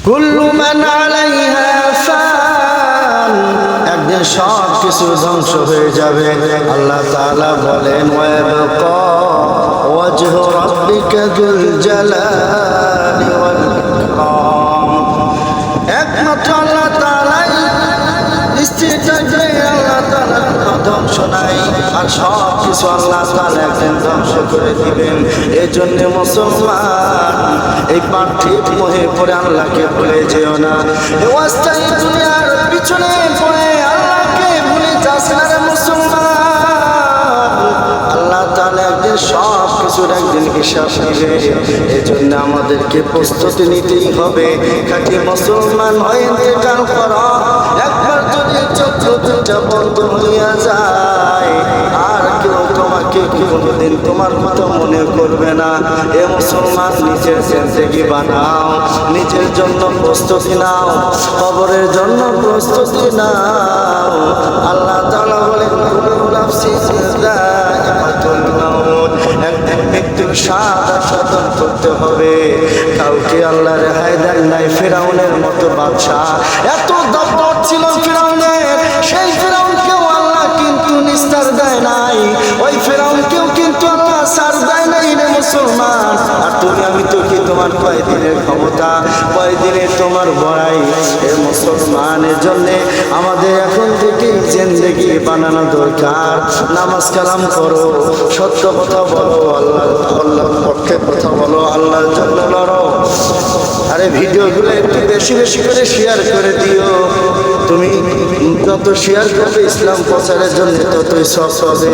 কুল্লু মান আলাইহা ফান, একদিন সব কিছু ধ্বংস হয়ে যাবে। আল্লাহ তাআলা বলেন ওয়ায়াবকা ওয়াজহু রাব্বিকা যুল জালালি ওয়াল ইকরাম, একমাত্র আল্লাহ তাআলাই স্থির থাকবে। আল্লাহ তাআলার কোনো ধ্বংস নাই, আর সব কিছু আল্লাহ তাআলা একদিন ধ্বংস করে দিবেন। এই জন্য মুসলমান এই পার্থিব মোহে পড়ে আল্লাহকে ভুলে যেও না। এই অস্থায়ী দুনিয়ার পিছনে পড়ে আল্লাহকে ভুলে যাস না রে মুসলমান। আল্লাহ তাআলা একদিন সব কিছুর একদিন হিসাব নেবে। এই জন্য আমাদেরকে প্রস্তুতি নিতেই হবে। খাঁটি মুসলমান হয়ে ইন্তেকাল করো। একবার যদি চোখ দুটা বন্ধ হইয়া যায়, আর কেউ তোমাকে কোনোদিন তোমার মতো মনে করবে না। এ মুসলমান, নিজের জিন্দেগি বানাও, নিজের জন্য প্রস্তুতি নাও, কবরের জন্য প্রস্তুতি নাও। আল্লাহ তাআলা বলেন কুল্লু নাফসিন যায়িকাতুল মাউত, একদিন মৃত্যুর স্বাদ আস্বাদন করতে হবে। কাউকে আল্লাহ রেহাই দেন নাই। ফিরআউনের মতো বাদশা, এত দপ্তর ছিল ফিরআউনের, সেই ফিরআউনকেও আল্লাহ কিন্তু নিস্তার দেয় নাই। ওই ফিরআউনকেও কিন্তু আল্লাহ সার দেয় নাই রে মুসলমান। আর তুমি আমি তো কি তোমার কয়দিনের ক্ষমতা, কয়দিনের তোমার বড়াই? এ মুসলমানের জন্য আমাদের এখন থেকে জিন্দেগি বানানো দরকার। নামাজ কালাম করো, সত্য কথা বলো, আল্লাহর পক্ষে কথা বলো, আল্লাহর জন্য লড়ো। আরে ভিডিওগুলো একটু বেশি বেশি করে শেয়ার করে দিও। তুমি যত শেয়ার করবে ইসলাম প্রচারের জন্য ততই সব হবে।